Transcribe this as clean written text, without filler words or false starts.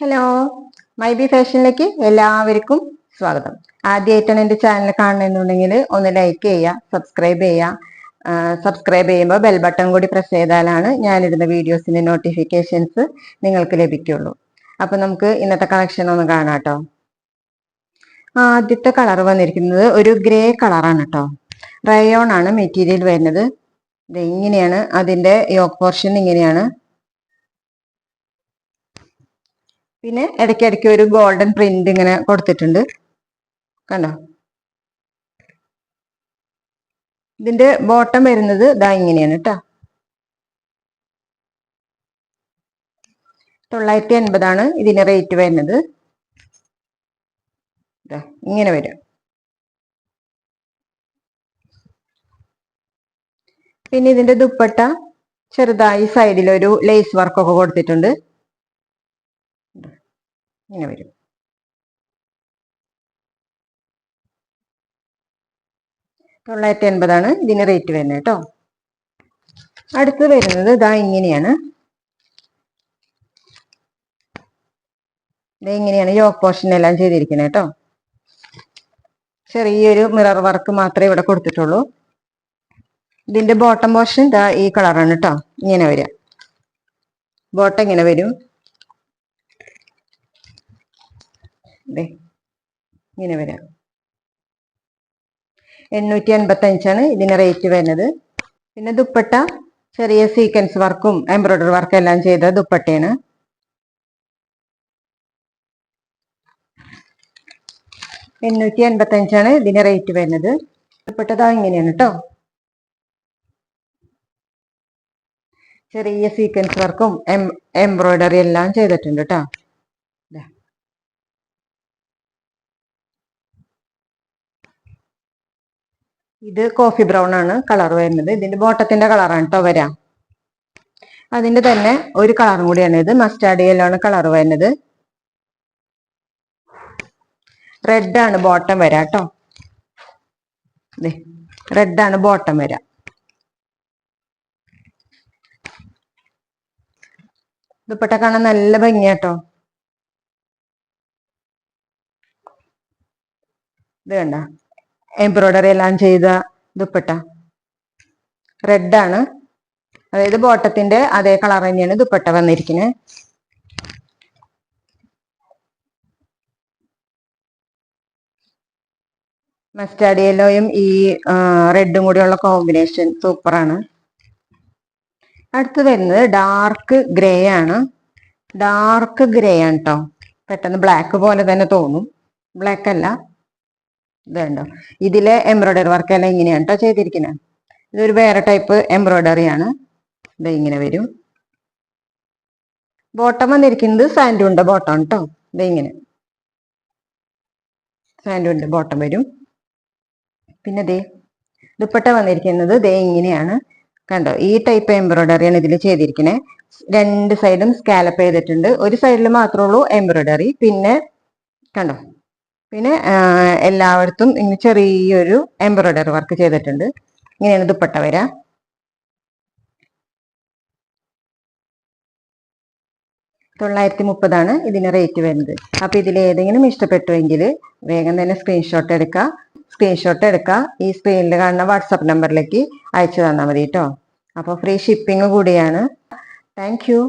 Hello, my B ഫാഷനിലേക്ക് എല്ലാവർക്കും സ്വാഗതം. ആദ്യമായിട്ടാണ് എൻ്റെ ചാനൽ കാണുന്നുണ്ടെങ്കിൽ ഒന്ന് ലൈക്ക് ചെയ്യുക, സബ്സ്ക്രൈബ് ചെയ്യുക. സബ്സ്ക്രൈബ് ചെയ്യുമ്പോൾ ബെൽ ബട്ടൺ കൂടി പ്രസ് ചെയ്താലാണ് ഞാനിടുന്ന വീഡിയോസിൻ്റെ നോട്ടിഫിക്കേഷൻസ് നിങ്ങൾക്ക് ലഭിക്കുള്ളൂ. അപ്പം നമുക്ക് ഇന്നത്തെ കളക്ഷൻ ഒന്ന് കാണാം കേട്ടോ. ആദ്യത്തെ കളർ വന്നിരിക്കുന്നത് ഒരു ഗ്രേ കളറാണ് കേട്ടോ. റയോൺ ആണ് മെറ്റീരിയൽ വരുന്നത്. ഇങ്ങനെയാണ് അതിൻ്റെ യോക്ക് പോർഷൻ, ഇങ്ങനെയാണ്. പിന്നെ ഇടയ്ക്കിടയ്ക്ക് ഒരു ഗോൾഡൻ പ്രിന്റ് ഇങ്ങനെ കൊടുത്തിട്ടുണ്ട്, കണ്ടോ. ഇതിന്റെ ബോട്ടം വരുന്നത് ഇതാ ഇങ്ങനെയാണ് കേട്ടോ. 980 ഇതിന് റേറ്റ് വരുന്നത്. ഇങ്ങനെ വരും. പിന്നെ ഇതിന്റെ ദുപ്പട്ട ചെറുതായി സൈഡിലൊരു ലേസ് വർക്കൊക്കെ കൊടുത്തിട്ടുണ്ട്, ഇങ്ങനെ വരും. $980 ഇതിന് റേറ്റ് വരുന്നത് കേട്ടോ. അടുത്ത് വരുന്നത് ഇതാ ഇങ്ങനെയാണ്. ഇങ്ങനെയാണ് യോക്ക് പോർഷൻ എല്ലാം ചെയ്തിരിക്കുന്നത് കേട്ടോ. ചെറിയൊരു മിറർ വർക്ക് മാത്രമേ ഇവിടെ കൊടുത്തിട്ടുള്ളൂ. ഇതിന്റെ ബോട്ടം പോർഷൻ ഇതാ ഈ കളറാണ് കേട്ടോ. ഇങ്ങനെ വരിക, ബോട്ടം ഇങ്ങനെ വരും. ഇങ്ങനെ വരാം. 885 ഇതിന് റേറ്റ് വരുന്നത്. പിന്നെ ദുപ്പട്ട ചെറിയ സീക്വൻസ് വർക്കും എംബ്രോയിഡറി വർക്കും എല്ലാം ചെയ്ത ദുപ്പട്ടയാണ്. $885 ഇതിന് റേറ്റ് വരുന്നത്. ദുപ്പട്ട ഇങ്ങനെയാണ് കേട്ടോ. ചെറിയ സീക്വൻസ് വർക്കും എംബ്രോയിഡറി എല്ലാം ചെയ്തിട്ടുണ്ട് കേട്ടോ. ഇത് കോഫി ബ്രൗൺ ആണ് കളർ വരുന്നത്. ഇതിന്റെ ബോട്ടത്തിന്റെ കളറാണ് കേട്ടോ വരാം. അതിന്റെ തന്നെ ഒരു കളറും കൂടിയാണ് ഇത്. മസ്റ്റാർഡ് യെല്ലോ ആണ് കളർ വരുന്നത്. റെഡ് ആണ് ബോട്ടം വരാം കേട്ടോ. റെഡ് ആണ് ബോട്ടം വരാം. ദുപ്പട്ട കാണാൻ നല്ല ഭംഗിയാട്ടോ. ഇത് കണ്ട എംബ്രോയിഡറി എല്ലാം ചെയ്ത ദുപ്പട്ട റെഡ് ആണ്. അതായത് ബോട്ടത്തിന്റെ അതേ കളർ തന്നെയാണ് ദുപ്പട്ട വന്നിരിക്കുന്നത്. മസ്റ്റാർഡ് യെല്ലോയും ഈ റെഡും കൂടിയുള്ള കോമ്പിനേഷൻ സൂപ്പറാണ്. അടുത്ത് വരുന്നത് ഡാർക്ക് ഗ്രേ ആണ്. ഡാർക്ക് ഗ്രേ ആണ് കേട്ടോ. പെട്ടെന്ന് ബ്ലാക്ക് പോലെ തന്നെ തോന്നും, ബ്ലാക്ക് അല്ല. ഇതുണ്ടോ, ഇതിലെ എംബ്രോയിഡറി വർക്ക് എല്ലാം ഇങ്ങനെയാണ് കേട്ടോ ചെയ്തിരിക്കുന്നത്. ഇതൊരു വേറെ ടൈപ്പ് എംബ്രോയിഡറി ആണ്. ഇത് ഇങ്ങനെ വരും. ബോട്ടം വന്നിരിക്കുന്നത് സാൻഡൂണിന്റെ ബോട്ടം കേട്ടോ. ഇത് ഇങ്ങനെ സാൻഡൂണിന്റെ ബോട്ടം വരും. പിന്നെ ദുപ്പട്ട വന്നിരിക്കുന്നത് ഇങ്ങനെയാണ്, കണ്ടോ. ഈ ടൈപ്പ് എംബ്രോയിഡറിയാണ് ഇതിൽ ചെയ്തിരിക്കുന്നത്. രണ്ട് സൈഡും സ്കാലപ്പ് ചെയ്തിട്ടുണ്ട്. ഒരു സൈഡിൽ മാത്രമേ ഉള്ളൂ എംബ്രോയിഡറി. പിന്നെ കണ്ടോ, പിന്നെ എല്ലായിടത്തും ഇങ്ങനെ ചെറിയൊരു എംബ്രോയിഡറി വർക്ക് ചെയ്തിട്ടുണ്ട്. ഇങ്ങനെയാണ് ദുപ്പട്ട വരാ. $930 ഇതിന് റേറ്റ് വരുന്നത്. അപ്പൊ ഇതിൽ ഏതെങ്കിലും ഇഷ്ടപ്പെട്ടുവെങ്കിൽ വേഗം തന്നെ സ്ക്രീൻഷോട്ട് എടുക്കുക. ഈ സ്ക്രീനിൽ കാണുന്ന വാട്സാപ്പ് നമ്പറിലേക്ക് അയച്ചു തന്നാൽ മതി കേട്ടോ. അപ്പോൾ ഫ്രീ ഷിപ്പിംഗ് കൂടിയാണ്. Thank you.